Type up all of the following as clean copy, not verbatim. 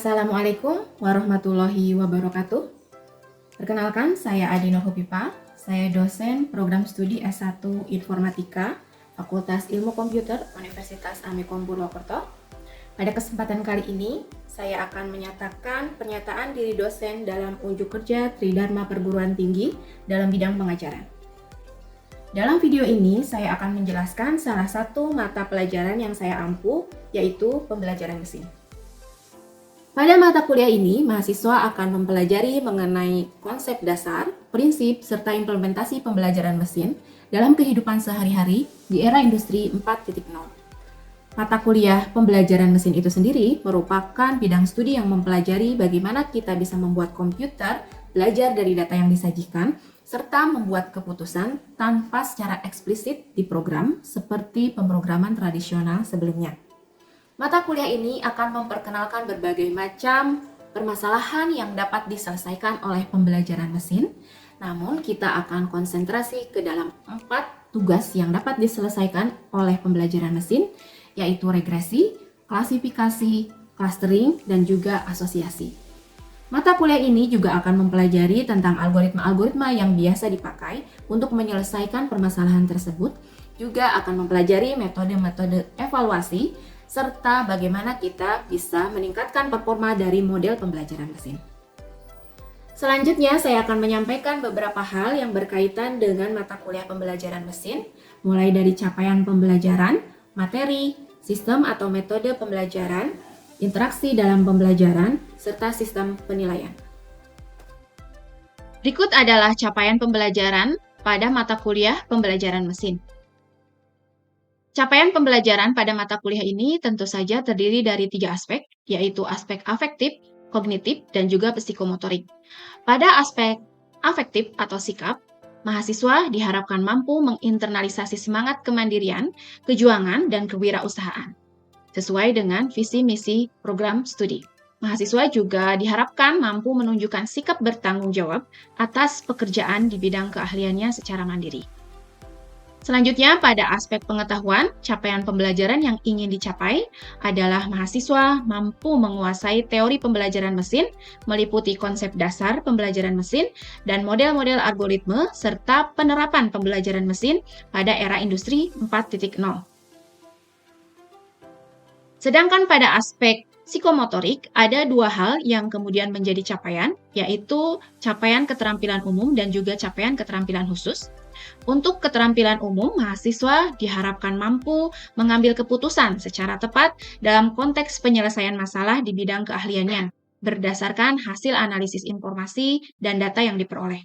Assalamualaikum warahmatullahi wabarakatuh. Perkenalkan, saya Adi Nur Hopipa. Saya dosen program studi S1 Informatika, Fakultas Ilmu Komputer, Universitas Amikom Purwokerto. Pada kesempatan kali ini, saya akan menyatakan pernyataan diri dosen dalam unjuk kerja Tridharma Perguruan Tinggi dalam bidang pengajaran. Dalam video ini, saya akan menjelaskan salah satu mata pelajaran yang saya ampu, yaitu pembelajaran mesin. Pada mata kuliah ini, mahasiswa akan mempelajari mengenai konsep dasar, prinsip, serta implementasi pembelajaran mesin dalam kehidupan sehari-hari di era industri 4.0. Mata kuliah pembelajaran mesin itu sendiri merupakan bidang studi yang mempelajari bagaimana kita bisa membuat komputer, belajar dari data yang disajikan, serta membuat keputusan tanpa secara eksplisit diprogram seperti pemrograman tradisional sebelumnya. Mata kuliah ini akan memperkenalkan berbagai macam permasalahan yang dapat diselesaikan oleh pembelajaran mesin, namun kita akan konsentrasi ke dalam 4 tugas yang dapat diselesaikan oleh pembelajaran mesin, yaitu regresi, klasifikasi, clustering, dan juga asosiasi. Mata kuliah ini juga akan mempelajari tentang algoritma-algoritma yang biasa dipakai untuk menyelesaikan permasalahan tersebut, juga akan mempelajari metode-metode evaluasi, serta bagaimana kita bisa meningkatkan performa dari model pembelajaran mesin. Selanjutnya, saya akan menyampaikan beberapa hal yang berkaitan dengan mata kuliah pembelajaran mesin, mulai dari capaian pembelajaran, materi, sistem atau metode pembelajaran, interaksi dalam pembelajaran, serta sistem penilaian. Berikut adalah capaian pembelajaran pada mata kuliah pembelajaran mesin. Capaian pembelajaran pada mata kuliah ini tentu saja terdiri dari 3 aspek, yaitu aspek afektif, kognitif, dan juga psikomotorik. Pada aspek afektif atau sikap, mahasiswa diharapkan mampu menginternalisasi semangat kemandirian, kejuangan, dan kewirausahaan, sesuai dengan visi misi program studi. Mahasiswa juga diharapkan mampu menunjukkan sikap bertanggung jawab atas pekerjaan di bidang keahliannya secara mandiri. Selanjutnya, pada aspek pengetahuan, capaian pembelajaran yang ingin dicapai adalah mahasiswa mampu menguasai teori pembelajaran mesin, meliputi konsep dasar pembelajaran mesin, dan model-model algoritma, serta penerapan pembelajaran mesin pada era industri 4.0. Sedangkan pada aspek psikomotorik, ada 2 hal yang kemudian menjadi capaian, yaitu capaian keterampilan umum dan juga capaian keterampilan khusus. Untuk keterampilan umum, mahasiswa diharapkan mampu mengambil keputusan secara tepat dalam konteks penyelesaian masalah di bidang keahliannya, berdasarkan hasil analisis informasi dan data yang diperoleh.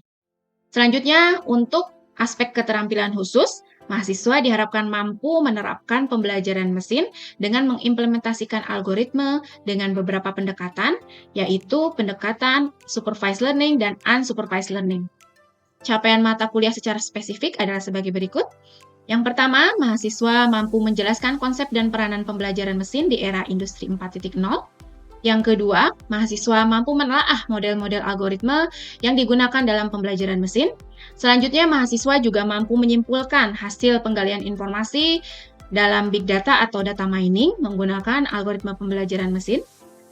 Selanjutnya, untuk aspek keterampilan khusus, mahasiswa diharapkan mampu menerapkan pembelajaran mesin dengan mengimplementasikan algoritma dengan beberapa pendekatan, yaitu pendekatan supervised learning dan unsupervised learning. Capaian mata kuliah secara spesifik adalah sebagai berikut. Yang pertama, mahasiswa mampu menjelaskan konsep dan peranan pembelajaran mesin di era industri 4.0. Yang kedua, mahasiswa mampu menelaah model-model algoritma yang digunakan dalam pembelajaran mesin. Selanjutnya, mahasiswa juga mampu menyimpulkan hasil penggalian informasi dalam big data atau data mining menggunakan algoritma pembelajaran mesin.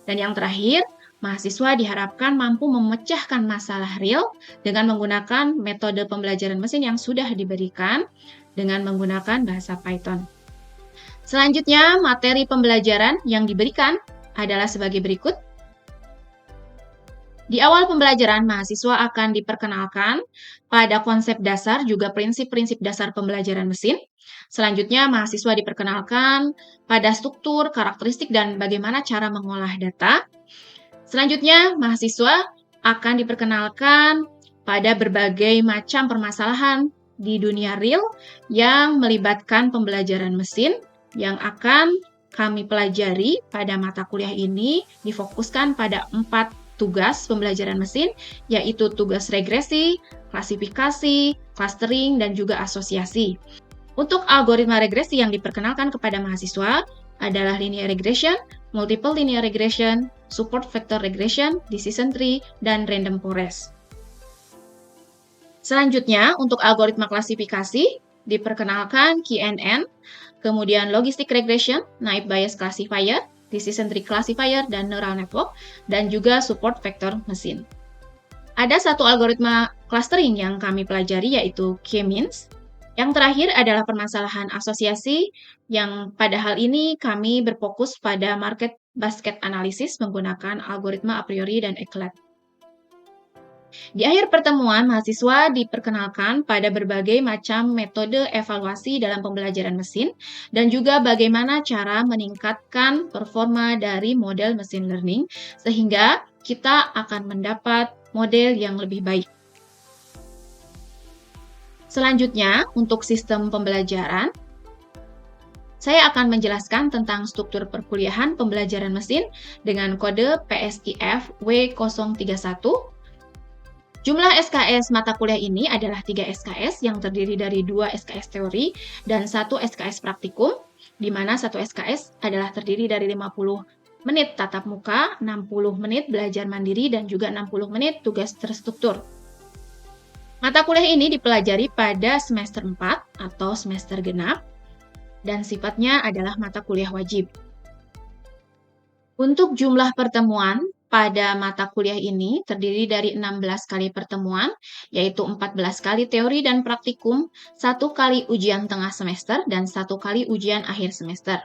Dan yang terakhir, mahasiswa diharapkan mampu memecahkan masalah real dengan menggunakan metode pembelajaran mesin yang sudah diberikan dengan menggunakan bahasa Python. Selanjutnya, materi pembelajaran yang diberikan adalah sebagai berikut. Di awal pembelajaran, mahasiswa akan diperkenalkan pada konsep dasar juga prinsip-prinsip dasar pembelajaran mesin. Selanjutnya, mahasiswa diperkenalkan pada struktur, karakteristik, dan bagaimana cara mengolah data. Selanjutnya, mahasiswa akan diperkenalkan pada berbagai macam permasalahan di dunia real yang melibatkan pembelajaran mesin yang akan kami pelajari pada mata kuliah ini difokuskan pada 4 tugas pembelajaran mesin, yaitu tugas regresi, klasifikasi, clustering, dan juga asosiasi. Untuk algoritma regresi yang diperkenalkan kepada mahasiswa adalah linear regression, multiple linear regression, support vector regression, decision tree, dan random forest. Selanjutnya, untuk algoritma klasifikasi, diperkenalkan KNN, kemudian logistic regression, naive bayes classifier, decision tree classifier dan neural network, dan juga support vektor mesin. Ada satu algoritma clustering yang kami pelajari yaitu K-means. Yang terakhir adalah permasalahan asosiasi yang pada hal ini kami berfokus pada market basket analysis menggunakan algoritma a priori dan ECLAT. Di akhir pertemuan, mahasiswa diperkenalkan pada berbagai macam metode evaluasi dalam pembelajaran mesin dan juga bagaimana cara meningkatkan performa dari model machine learning sehingga kita akan mendapat model yang lebih baik. Selanjutnya, untuk sistem pembelajaran, saya akan menjelaskan tentang struktur perkuliahan pembelajaran mesin dengan kode PSIF W031. Jumlah SKS mata kuliah ini adalah 3 SKS yang terdiri dari 2 SKS teori dan 1 SKS praktikum, di mana 1 SKS adalah terdiri dari 50 menit tatap muka, 60 menit belajar mandiri, dan juga 60 menit tugas terstruktur. Mata kuliah ini dipelajari pada semester 4 atau semester genap, dan sifatnya adalah mata kuliah wajib. Untuk jumlah pertemuan pada mata kuliah ini terdiri dari 16 kali pertemuan, yaitu 14 kali teori dan praktikum, 1 kali ujian tengah semester, dan 1 kali ujian akhir semester.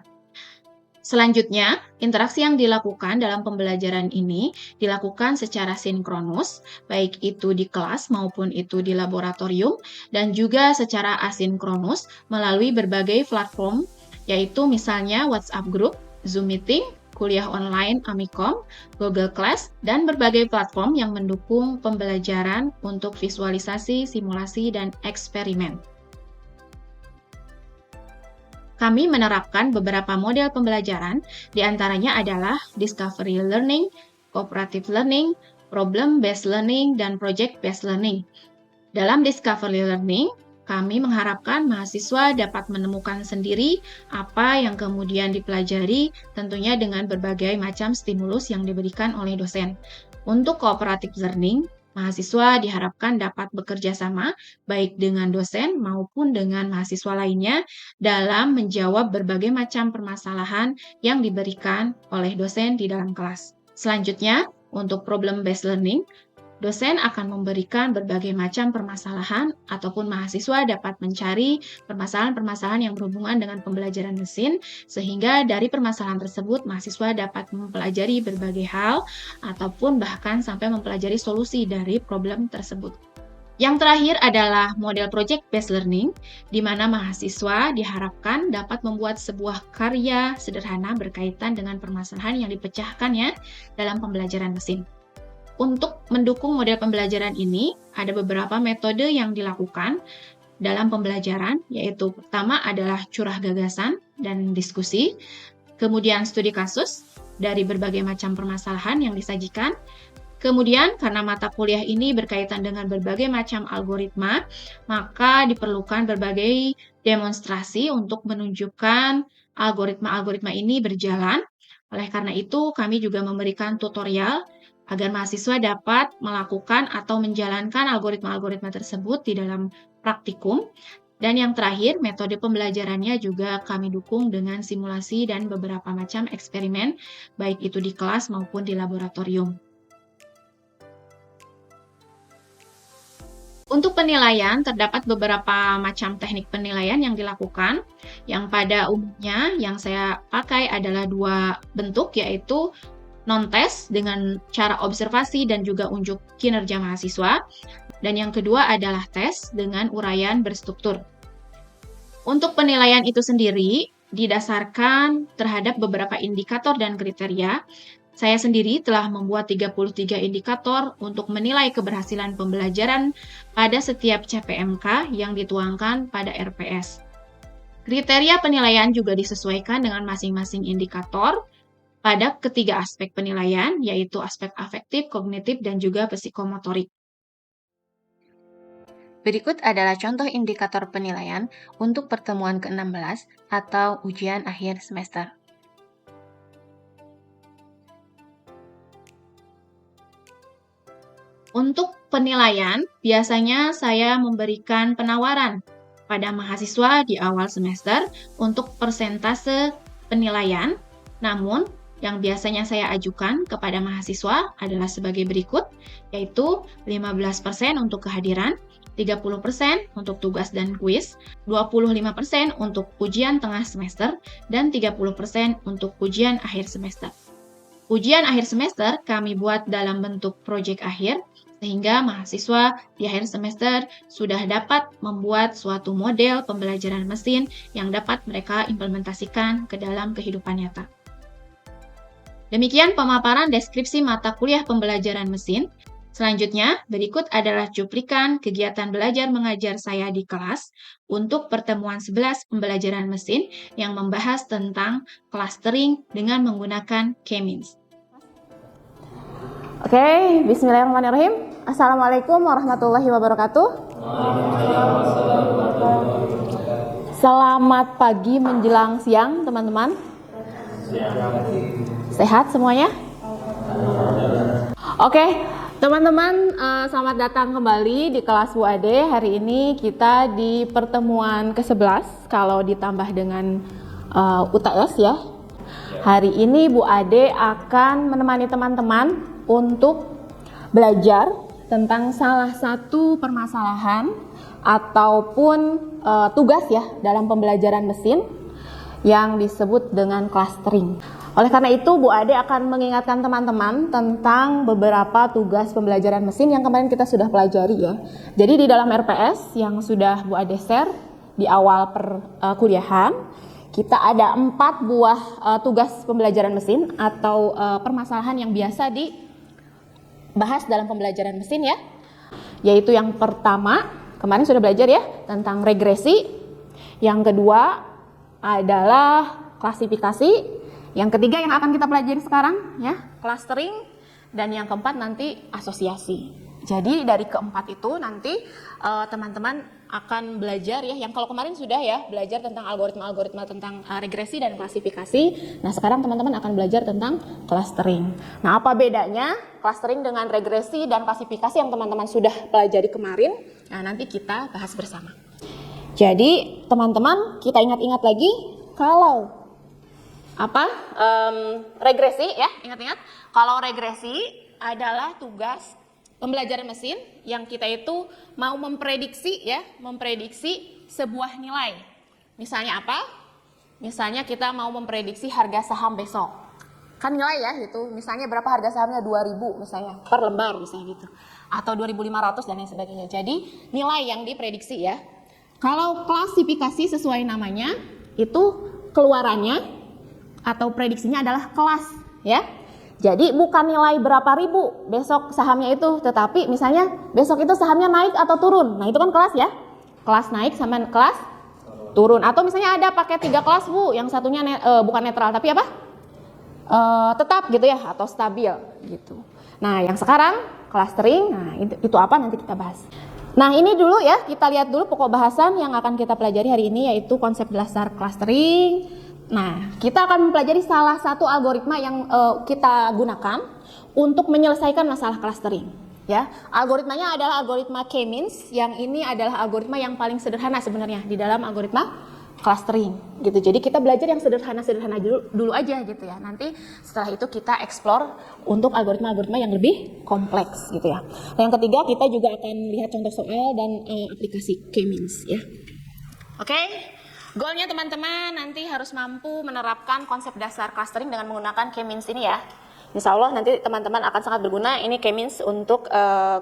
Selanjutnya, interaksi yang dilakukan dalam pembelajaran ini dilakukan secara sinkronus, baik itu di kelas maupun itu di laboratorium, dan juga secara asinkronus melalui berbagai platform, yaitu misalnya WhatsApp Group, Zoom Meeting, kuliah online Amikom, Google Class, dan berbagai platform yang mendukung pembelajaran untuk visualisasi, simulasi, dan eksperimen. Kami menerapkan beberapa model pembelajaran, diantaranya adalah Discovery Learning, Cooperative Learning, Problem-Based Learning, dan Project-Based Learning. Dalam Discovery Learning, kami mengharapkan mahasiswa dapat menemukan sendiri apa yang kemudian dipelajari, tentunya dengan berbagai macam stimulus yang diberikan oleh dosen. Untuk Cooperative Learning, mahasiswa diharapkan dapat bekerja sama baik dengan dosen maupun dengan mahasiswa lainnya dalam menjawab berbagai macam permasalahan yang diberikan oleh dosen di dalam kelas. Selanjutnya, untuk problem-based learning, dosen akan memberikan berbagai macam permasalahan ataupun mahasiswa dapat mencari permasalahan-permasalahan yang berhubungan dengan pembelajaran mesin sehingga dari permasalahan tersebut mahasiswa dapat mempelajari berbagai hal ataupun bahkan sampai mempelajari solusi dari problem tersebut. Yang terakhir adalah model project-based learning, di mana mahasiswa diharapkan dapat membuat sebuah karya sederhana berkaitan dengan permasalahan yang dipecahkannya dalam pembelajaran mesin. Untuk mendukung model pembelajaran ini, ada beberapa metode yang dilakukan dalam pembelajaran, yaitu pertama adalah curah gagasan dan diskusi, kemudian studi kasus dari berbagai macam permasalahan yang disajikan, kemudian karena mata kuliah ini berkaitan dengan berbagai macam algoritma, maka diperlukan berbagai demonstrasi untuk menunjukkan algoritma-algoritma ini berjalan. Oleh karena itu, kami juga memberikan tutorial agar mahasiswa dapat melakukan atau menjalankan algoritma-algoritma tersebut di dalam praktikum. Dan yang terakhir, metode pembelajarannya juga kami dukung dengan simulasi dan beberapa macam eksperimen, baik itu di kelas maupun di laboratorium. Untuk penilaian, terdapat beberapa macam teknik penilaian yang dilakukan, yang pada umumnya yang saya pakai adalah 2 bentuk, yaitu non-tes dengan cara observasi dan juga unjuk kinerja mahasiswa, dan yang kedua adalah tes dengan uraian berstruktur. Untuk penilaian itu sendiri didasarkan terhadap beberapa indikator dan kriteria. Saya sendiri telah membuat 33 indikator untuk menilai keberhasilan pembelajaran pada setiap CPMK yang dituangkan pada RPS. Kriteria penilaian juga disesuaikan dengan masing-masing indikator pada ketiga aspek penilaian, yaitu aspek afektif, kognitif, dan juga psikomotorik. Berikut adalah contoh indikator penilaian untuk pertemuan ke-16 atau ujian akhir semester. Untuk penilaian, biasanya saya memberikan penawaran pada mahasiswa di awal semester untuk persentase penilaian, namun yang biasanya saya ajukan kepada mahasiswa adalah sebagai berikut, yaitu 15% untuk kehadiran, 30% untuk tugas dan kuis, 25% untuk ujian tengah semester, dan 30% untuk ujian akhir semester. Ujian akhir semester kami buat dalam bentuk proyek akhir, sehingga mahasiswa di akhir semester sudah dapat membuat suatu model pembelajaran mesin yang dapat mereka implementasikan ke dalam kehidupan nyata. Demikian pemaparan deskripsi mata kuliah pembelajaran mesin. Selanjutnya, berikut adalah cuplikan kegiatan belajar mengajar saya di kelas untuk pertemuan 11 pembelajaran mesin yang membahas tentang clustering dengan menggunakan K-means. Oke, bismillahirrahmanirrahim. Assalamualaikum warahmatullahi wabarakatuh. Selamat pagi menjelang siang, teman-teman. Sehat semuanya? Oke, teman-teman, selamat datang kembali di kelas Bu Ade. Hari ini kita di pertemuan ke-11 kalau ditambah dengan UTS ya. Hari ini Bu Ade akan menemani teman-teman untuk belajar tentang salah satu permasalahan ataupun tugas ya dalam pembelajaran mesin yang disebut dengan clustering. Oleh karena itu, Bu Ade akan mengingatkan teman-teman tentang beberapa tugas pembelajaran mesin yang kemarin kita sudah pelajari ya. Jadi di dalam RPS yang sudah Bu Ade share di awal perkuliahan, kita ada 4 buah tugas pembelajaran mesin atau permasalahan yang biasa dibahas dalam pembelajaran mesin ya. Yaitu yang pertama, kemarin sudah belajar ya, tentang regresi. Yang kedua adalah klasifikasi. Yang ketiga yang akan kita pelajari sekarang ya, clustering, dan yang keempat nanti asosiasi. Jadi dari keempat itu nanti teman-teman akan belajar ya, yang kalau kemarin sudah ya belajar tentang algoritma-algoritma tentang regresi dan klasifikasi. Nah, sekarang teman-teman akan belajar tentang clustering. Nah, apa bedanya clustering dengan regresi dan klasifikasi yang teman-teman sudah pelajari kemarin? Nah, nanti kita bahas bersama. Jadi, teman-teman, kita ingat-ingat lagi kalau regresi ya, ingat-ingat kalau regresi adalah tugas pembelajaran mesin yang kita itu mau memprediksi ya, memprediksi sebuah nilai. Misalnya apa? Misalnya kita mau memprediksi harga saham besok. Kan nilai ya gitu. Misalnya berapa harga sahamnya, 2.000 misalnya per lembar misalnya gitu. Atau 2.500 dan lain sebagainya. Jadi nilai yang diprediksi ya. Kalau klasifikasi sesuai namanya itu keluarannya atau prediksinya adalah kelas ya. Jadi bukan nilai berapa ribu besok sahamnya itu, tetapi misalnya besok itu sahamnya naik atau turun. Nah, itu kan kelas ya. Kelas naik sama kelas turun. Atau misalnya ada pakai 3 kelas Bu, yang satunya bukan netral tapi apa? Tetap gitu ya, atau stabil gitu. Nah, yang sekarang clustering, nah itu apa nanti kita bahas. Nah, ini dulu ya, kita lihat dulu pokok bahasan yang akan kita pelajari hari ini, yaitu konsep dasar clustering. Nah, kita akan mempelajari salah satu algoritma yang kita gunakan untuk menyelesaikan masalah clustering. Ya, algoritmanya adalah algoritma K-means, yang ini adalah algoritma yang paling sederhana sebenarnya di dalam algoritma clustering. Gitu. Jadi kita belajar yang sederhana-sederhana dulu aja gitu ya. Nanti setelah itu kita explore untuk algoritma-algoritma yang lebih kompleks gitu ya. Nah, yang ketiga kita juga akan lihat contoh soal dan aplikasi K-means ya. Oke. Goalnya teman-teman nanti harus mampu menerapkan konsep dasar clustering dengan menggunakan K-means ini ya. Insya Allah nanti teman-teman akan sangat berguna. Ini K-means untuk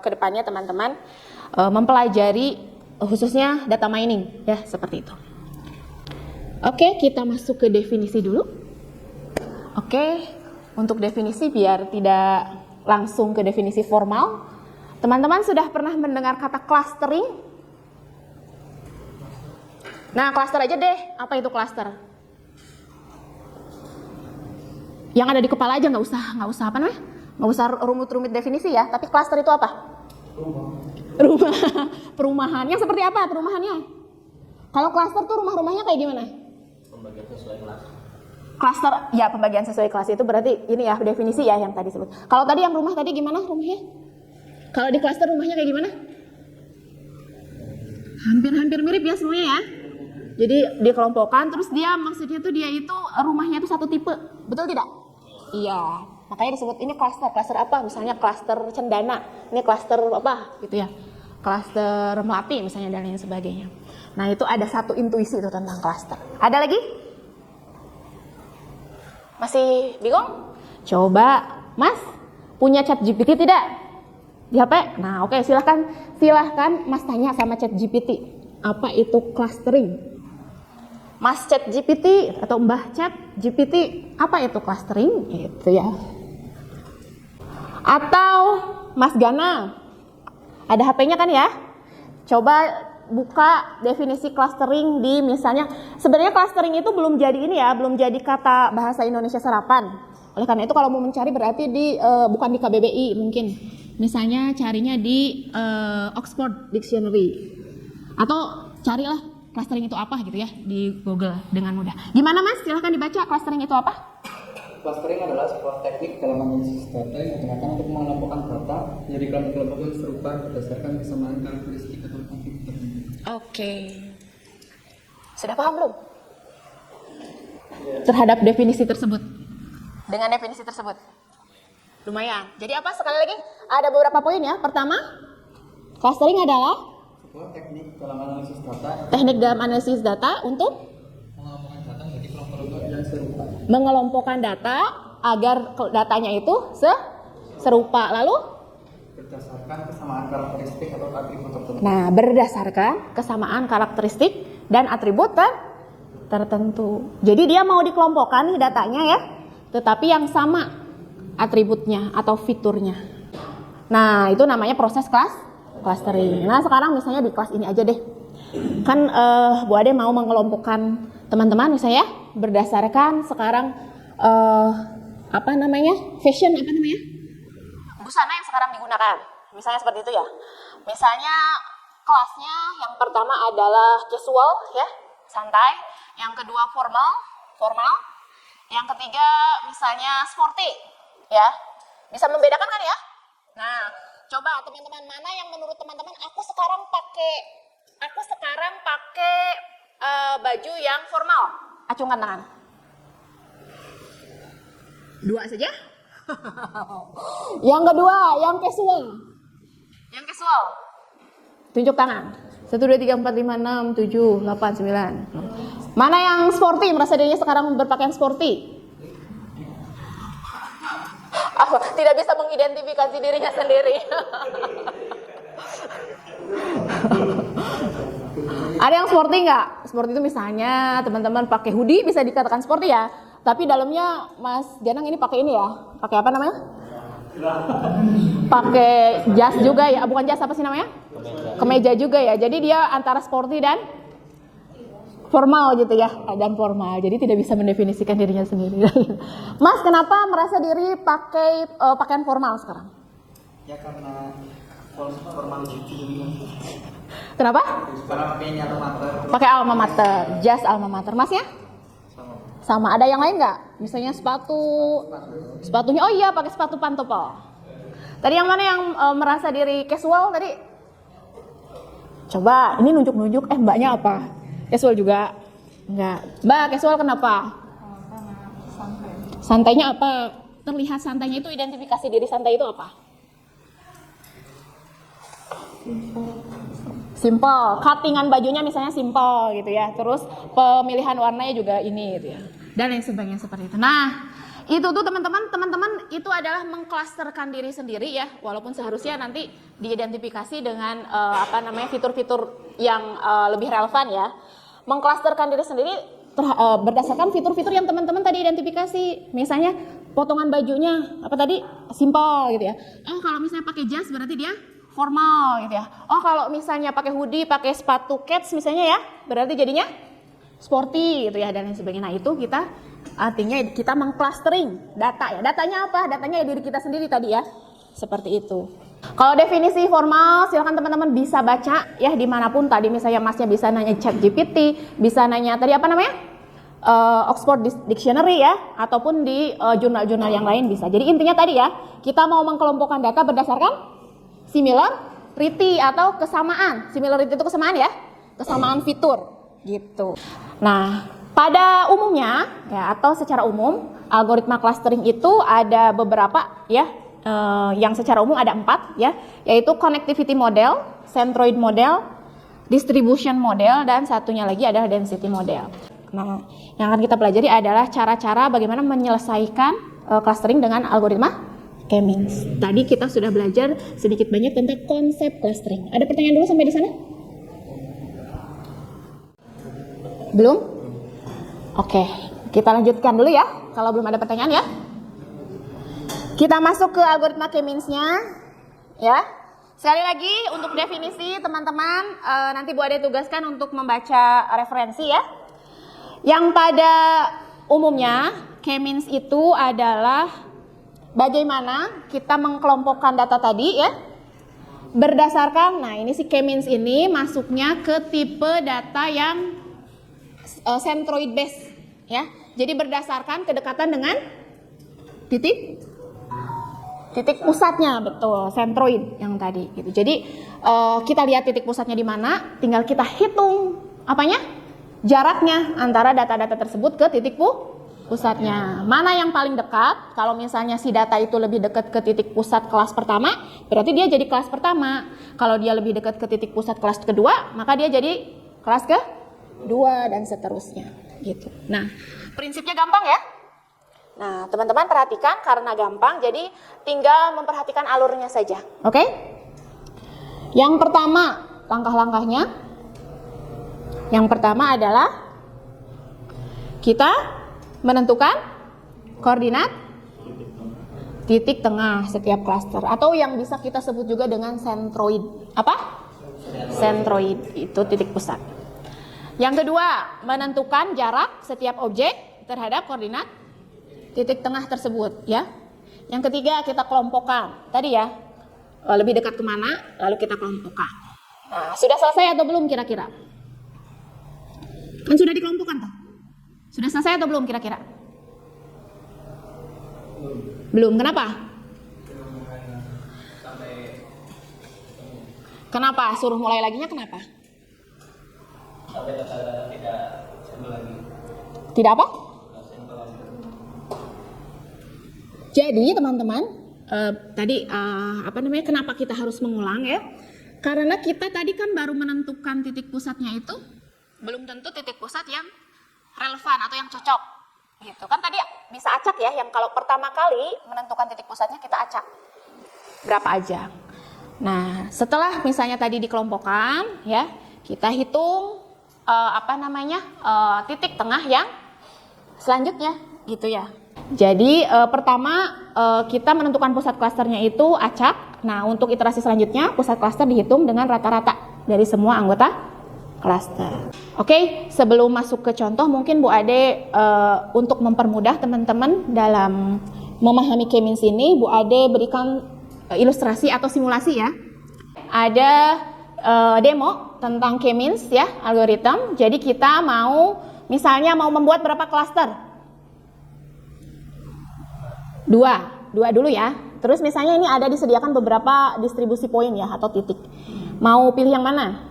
kedepannya teman-teman mempelajari khususnya data mining ya, seperti itu. Oke, kita masuk ke definisi dulu. Oke, untuk definisi biar tidak langsung ke definisi formal. Teman-teman sudah pernah mendengar kata clustering? Nah, cluster aja deh. Apa itu cluster? Yang ada di kepala aja, nggak usah apa namanya? Nggak usah rumit-rumit definisi ya. Tapi cluster itu apa? Rumah. Perumahan. Yang seperti apa perumahannya? Kalau cluster tuh rumah-rumahnya kayak gimana? Pembagian sesuai kelas. Cluster, ya pembagian sesuai kelas itu berarti ini ya definisi ya yang tadi sebut. Kalau tadi yang rumah tadi gimana rumahnya? Kalau di cluster rumahnya kayak gimana? Hampir-hampir mirip ya semuanya ya. Jadi dikelompokkan, terus dia maksudnya tuh dia itu rumahnya itu satu tipe, betul tidak? Iya, makanya disebut ini klaster. Klaster apa? Misalnya klaster cendana, ini klaster apa gitu ya. Klaster melati misalnya dan lain sebagainya. Nah, itu ada satu intuisi itu tentang klaster. Ada lagi? Masih bingung? Coba, Mas, punya ChatGPT tidak? Di HP? Nah, oke, silahkan Mas tanya sama ChatGPT. Apa itu clustering? Mas ChatGPT atau Mbah ChatGPT, apa itu clustering? Itu ya. Atau Mas Gana, ada HP-nya kan ya? Coba buka definisi clustering di misalnya, sebenarnya clustering itu belum jadi ini ya, belum jadi kata bahasa Indonesia serapan. Oleh karena itu kalau mau mencari berarti bukan di KBBI mungkin. Misalnya carinya di Oxford Dictionary. Atau carilah clustering itu apa gitu ya di Google dengan mudah. Gimana Mas? Silahkan dibaca clustering itu apa? Clustering adalah sebuah teknik dalam analisis data yang digunakan untuk mengelompokkan data menjadi kelompok-kelompok yang serupa berdasarkan kesamaan karakteristik atau atribut tertentu. Oke. Sudah paham belum? Terhadap definisi tersebut. Dengan definisi tersebut. Lumayan. Jadi apa sekali lagi? Ada beberapa poin ya. Pertama, clustering adalah Sebuah teknik dalam analisis data teknik dalam analisis data untuk mengelompokkan data menjadi kelompok-kelompok yang serupa. mengelompokkan data agar datanya itu serupa. Lalu? Berdasarkan kesamaan karakteristik atau atribut tertentu. Nah, berdasarkan kesamaan karakteristik dan atribut tertentu. Jadi dia mau dikelompokkan nih datanya ya, tetapi yang sama atributnya atau fiturnya. Nah, itu namanya proses clustering. Nah, sekarang misalnya di kelas ini aja deh. Kan Bu Ade mau mengelompokkan teman-teman misalnya berdasarkan sekarang fashion busana yang sekarang digunakan. Misalnya seperti itu ya. Misalnya kelasnya yang pertama adalah casual ya, santai. Yang kedua formal. Yang ketiga misalnya sporty ya. Bisa membedakan kan ya? Nah, coba teman-teman mana yang menurut teman-teman aku sekarang pakai baju yang formal. Acungkan tangan. 2 saja. Yang kedua, yang casual. Tunjuk tangan. 1, 2, 3, 4, 5, 6, 7, 8, 9. Mana yang sporty? Merasa dirinya sekarang berpakaian sporty? Tidak bisa mengidentifikasi dirinya sendiri. Ada yang sporty nggak? Sporty itu misalnya teman-teman pakai hoodie bisa dikatakan sporty ya. Tapi dalamnya Mas Janang ini pakai ini ya. Pakai apa namanya? Pakai jas juga ya. Bukan jas, apa sih namanya? Kemeja juga ya. Jadi dia antara sporty dan formal gitu ya. Dan formal. Jadi tidak bisa mendefinisikan dirinya sendiri. Mas, kenapa merasa diri pakai pakaian formal sekarang? Ya karena formal gitu. Kenapa? Karena pakainya alma mater. Pakai alma mater, jas alma mater. Mas ya? Sama. Ada yang lain nggak? Misalnya sepatunya, oh iya pakai sepatu pantopel. Tadi yang mana yang merasa diri casual tadi? Coba, ini nunjuk-nunjuk. Mbaknya apa? Casual juga? Enggak. Mbak, casual kenapa? Santainya apa? Terlihat santainya itu, identifikasi diri santai itu apa? Simple. Cuttingan bajunya misalnya simple gitu ya. Terus pemilihan warnanya juga ini gitu ya. Dan lain sebagainya seperti itu. Nah, itu tuh teman-teman itu adalah mengklasterkan diri sendiri ya. Walaupun seharusnya nanti diidentifikasi dengan fitur-fitur yang lebih relevan ya. Mengklasterkan diri sendiri berdasarkan fitur-fitur yang teman-teman tadi identifikasi. Misalnya potongan bajunya apa tadi? Simple gitu ya. Oh, kalau misalnya pakai jas berarti dia formal gitu ya. Oh, kalau misalnya pakai hoodie, pakai sepatu kets misalnya ya, berarti jadinya sporty gitu ya dan lain sebagainya. Nah, itu artinya kita mengclustering data ya. Datanya apa? Datanya ya diri kita sendiri tadi ya. Seperti itu. Kalau definisi formal silakan teman-teman bisa baca ya dimanapun tadi, misalnya Masnya bisa nanya ChatGPT, bisa nanya tadi apa namanya? Oxford Dictionary ya, ataupun di jurnal-jurnal yang lain bisa. Jadi intinya tadi ya, kita mau mengkelompokkan data berdasarkan similarity atau kesamaan. Similarity itu kesamaan ya, kesamaan fitur gitu. Nah, pada umumnya ya atau secara umum algoritma clustering itu ada beberapa ya, yang secara umum ada 4 ya, yaitu connectivity model, centroid model, distribution model, dan satunya lagi adalah density model. Nah, yang akan kita pelajari adalah cara-cara bagaimana menyelesaikan clustering dengan algoritma K-means. Tadi kita sudah belajar sedikit banyak tentang konsep clustering. Ada pertanyaan dulu sampai di sana? Belum? Oke, kita lanjutkan dulu ya. Kalau belum ada pertanyaan ya. Kita masuk ke algoritma K-means-nya ya. Sekali lagi untuk definisi teman-teman, nanti Bu Ade tugaskan untuk membaca referensi ya. Yang pada umumnya K-means itu adalah bagaimana kita mengkelompokkan data tadi ya. Berdasarkan, nah ini si K-means ini masuknya ke tipe data yang centroid base ya. Jadi berdasarkan kedekatan dengan titik pusatnya, betul, centroid yang tadi gitu. Jadi kita lihat titik pusatnya di mana, tinggal kita hitung apanya? Jaraknya antara data-data tersebut ke titik pusatnya. Mana yang paling dekat? Kalau misalnya si data itu lebih dekat ke titik pusat kelas pertama, berarti dia jadi kelas pertama. Kalau dia lebih dekat ke titik pusat kelas kedua, maka dia jadi kelas kedua dan seterusnya gitu. Nah, prinsipnya gampang ya. Nah, teman-teman perhatikan karena gampang, jadi tinggal memperhatikan alurnya saja. Oke? Yang pertama, langkah-langkahnya. Yang pertama adalah kita menentukan koordinat titik tengah setiap klaster, atau yang bisa kita sebut juga dengan centroid. Apa? Centroid itu titik pusat. Yang kedua, menentukan jarak setiap objek terhadap koordinat titik tengah tersebut ya. Yang ketiga, kita kelompokkan. Tadi ya, lebih dekat kemana, lalu kita kelompokkan. Nah, sudah selesai atau belum kira-kira? Kan sudah dikelompokkan toh? Sudah selesai atau belum kira-kira? Belum. Kenapa? Kenapa? Suruh mulai laginya kenapa? Sampai data tidak simpel lagi. Tidak apa? Jadi teman-teman, kenapa kita harus mengulang ya? Karena kita tadi kan baru menentukan titik pusatnya itu, belum tentu titik pusat yang relevan atau yang cocok. Gitu kan tadi bisa acak ya, yang kalau pertama kali menentukan titik pusatnya kita acak. Berapa aja. Nah, setelah misalnya tadi dikelompokkan ya, kita hitung titik tengah yang selanjutnya gitu ya. Jadi pertama kita menentukan pusat klasternya itu acak. Nah, untuk iterasi selanjutnya pusat klaster dihitung dengan rata-rata dari semua anggota klaster. Oke, sebelum masuk ke contoh mungkin Bu Ade untuk mempermudah teman-teman dalam memahami K-means ini, Bu Ade berikan ilustrasi atau simulasi ya. Ada demo tentang K-means ya, algoritma. Jadi kita misalnya mau membuat berapa klaster? 2 dulu ya. Terus misalnya ini ada disediakan beberapa distribusi poin ya atau titik. Mau pilih yang mana?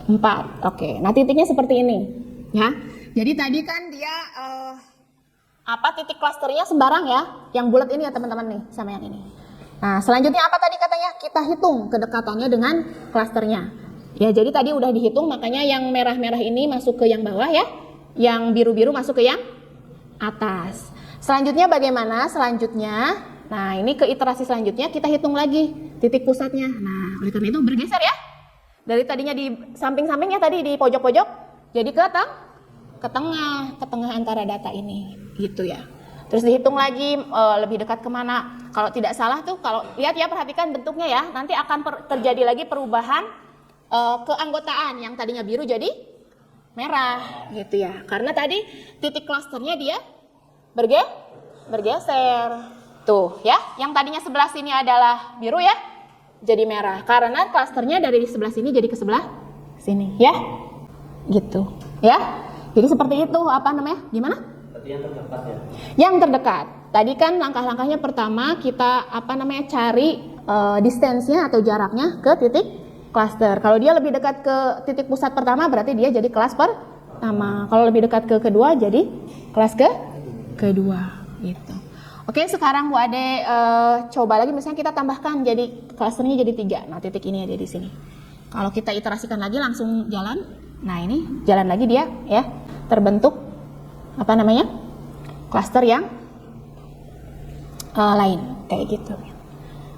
4. Oke. Nah, titiknya seperti ini ya. Jadi tadi kan dia titik klasternya sembarang ya. Yang bulat ini ya teman-teman nih sama yang ini. Nah, selanjutnya apa tadi katanya? Kita hitung kedekatannya dengan klasternya. Ya, jadi tadi udah dihitung, makanya yang merah-merah ini masuk ke yang bawah ya. Yang biru-biru masuk ke yang atas. Selanjutnya bagaimana? Selanjutnya, nah ini ke iterasi selanjutnya kita hitung lagi titik pusatnya. Nah, oleh karena itu bergeser ya. Dari tadinya di samping-sampingnya tadi di pojok-pojok, jadi ke tengah antara data ini, gitu ya. Terus dihitung lagi lebih dekat kemana. Kalau tidak salah tuh, kalau lihat ya, perhatikan bentuknya ya, nanti akan terjadi lagi perubahan keanggotaan yang tadinya biru jadi merah, gitu ya. Karena tadi titik klasternya dia bergeser. Tuh ya, yang tadinya sebelah sini adalah biru ya, jadi merah. Karena klasternya dari sebelah sini jadi ke sebelah sini ya. Gitu ya. Jadi seperti itu, gimana? Berarti yang terdekat ya? Yang terdekat. Tadi kan langkah-langkahnya pertama kita cari distance-nya atau jaraknya ke titik klaster. Kalau dia lebih dekat ke titik pusat pertama berarti dia jadi kelas pertama. Kalau lebih dekat ke kedua jadi kelas kedua gitu. Oke, sekarang Bu Ade coba lagi, misalnya kita tambahkan jadi klasternya jadi 3. Nah, titik ini ada di sini. Kalau kita iterasikan lagi langsung jalan. Nah, ini jalan lagi dia ya. Terbentuk apa namanya? Klaster yang lain kayak gitu.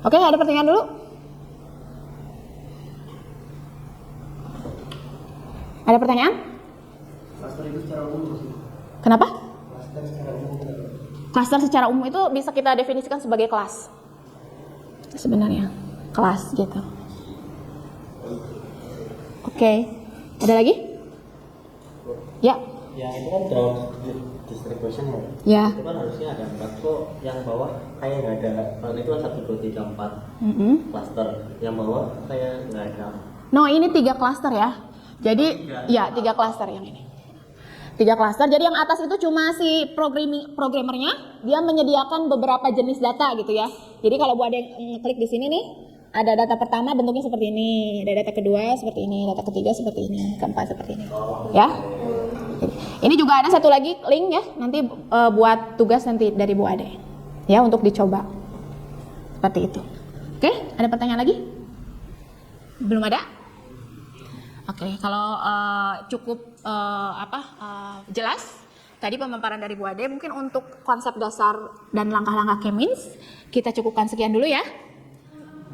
Oke, ada pertanyaan dulu? Ada pertanyaan? Cluster itu secara umum sih. Kenapa? Cluster secara umum. Klaster secara umum itu bisa kita definisikan sebagai kelas. Sebenarnya kelas gitu. Oke. Ada lagi? Ya. Yang itu kan ground distribution ya. Ya. Itu kan harusnya ada 4 kok. Yang bawah kayak nggak ada. Kalau itu kan 1, 2, 3, 4 cluster. Yang bawah kayak nggak ada. No, ini 3 klaster ya. Jadi ya 3 klaster yang ini. 3 klaster. Jadi yang atas itu cuma si programmernya, dia menyediakan beberapa jenis data gitu ya. Jadi kalau Bu ada yang klik di sini nih, ada data pertama bentuknya seperti ini, ada data kedua seperti ini, data ketiga seperti ini, keempat seperti ini. Ya. Ini juga ada satu lagi link ya, nanti buat tugas nanti dari Bu Ade. Ya, untuk dicoba. Seperti itu. Oke, ada pertanyaan lagi? Belum ada? Oke, kalau cukup jelas tadi pemaparan dari Bu Ade, mungkin untuk konsep dasar dan langkah-langkah K-means kita cukupkan sekian dulu ya.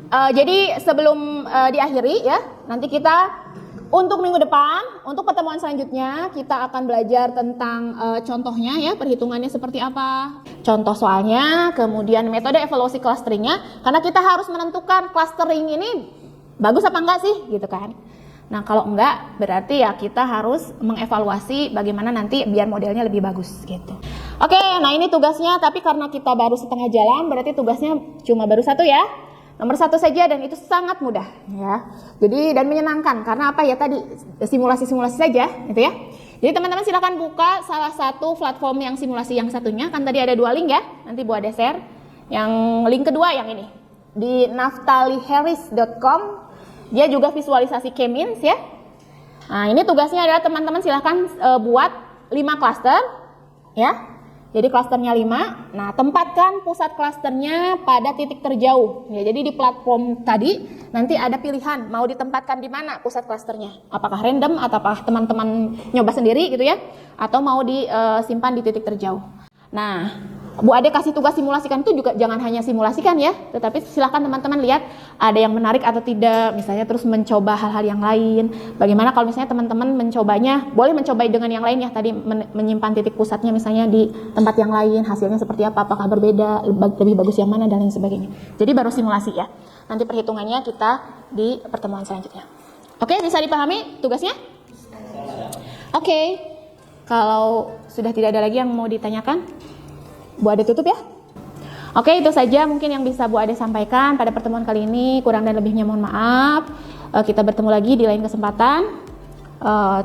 Jadi sebelum diakhiri ya, nanti kita untuk minggu depan, untuk pertemuan selanjutnya kita akan belajar tentang contohnya ya, perhitungannya seperti apa, contoh soalnya, kemudian metode evaluasi clusteringnya, karena kita harus menentukan clustering ini bagus apa enggak sih gitu kan. Nah, kalau enggak berarti ya kita harus mengevaluasi bagaimana nanti biar modelnya lebih bagus gitu. Oke, nah ini tugasnya, tapi karena kita baru setengah jalan berarti tugasnya cuma baru 1 ya. Nomor 1 saja dan itu sangat mudah ya. Jadi dan menyenangkan karena apa ya tadi simulasi-simulasi saja gitu ya. Jadi teman-teman silakan buka salah satu platform yang simulasi yang satunya, kan tadi ada 2 link ya. Nanti Bu Ade share. Yang link kedua yang ini di naftaliharris.com. Dia juga visualisasi K-means ya. Nah, ini tugasnya adalah teman-teman silahkan buat 5 klaster ya. Jadi klasternya 5. Nah, tempatkan pusat klasternya pada titik terjauh. Ya, jadi di platform tadi nanti ada pilihan mau ditempatkan di mana pusat klasternya. Apakah random ataukah teman-teman nyoba sendiri gitu ya, atau mau disimpan di titik terjauh. Nah, Bu Ade kasih tugas simulasikan itu juga jangan hanya simulasikan ya, tetapi silakan teman-teman lihat ada yang menarik atau tidak, misalnya terus mencoba hal-hal yang lain. Bagaimana kalau misalnya teman-teman mencobanya, boleh mencoba dengan yang lain ya, tadi menyimpan titik pusatnya misalnya di tempat yang lain, hasilnya seperti apa, apakah berbeda, lebih bagus yang mana dan lain sebagainya. Jadi baru simulasi ya. Nanti perhitungannya kita di pertemuan selanjutnya. Oke, bisa dipahami tugasnya? Oke. Kalau sudah tidak ada lagi yang mau ditanyakan, Bu Ade tutup ya. Oke, itu saja mungkin yang bisa Bu Ade sampaikan pada pertemuan kali ini. Kurang dan lebihnya mohon maaf. Kita bertemu lagi di lain kesempatan.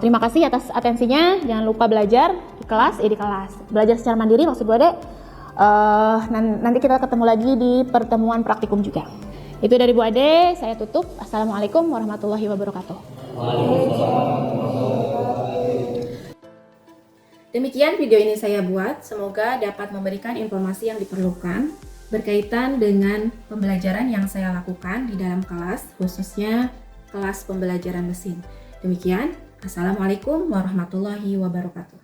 Terima kasih atas atensinya. Jangan lupa belajar di kelas. Belajar secara mandiri maksud Bu Ade. Nanti kita ketemu lagi di pertemuan praktikum juga. Itu dari Bu Ade. Saya tutup. Assalamualaikum warahmatullahi wabarakatuh. Demikian video ini saya buat, semoga dapat memberikan informasi yang diperlukan berkaitan dengan pembelajaran yang saya lakukan di dalam kelas, khususnya kelas pembelajaran mesin. Demikian, Assalamualaikum warahmatullahi wabarakatuh.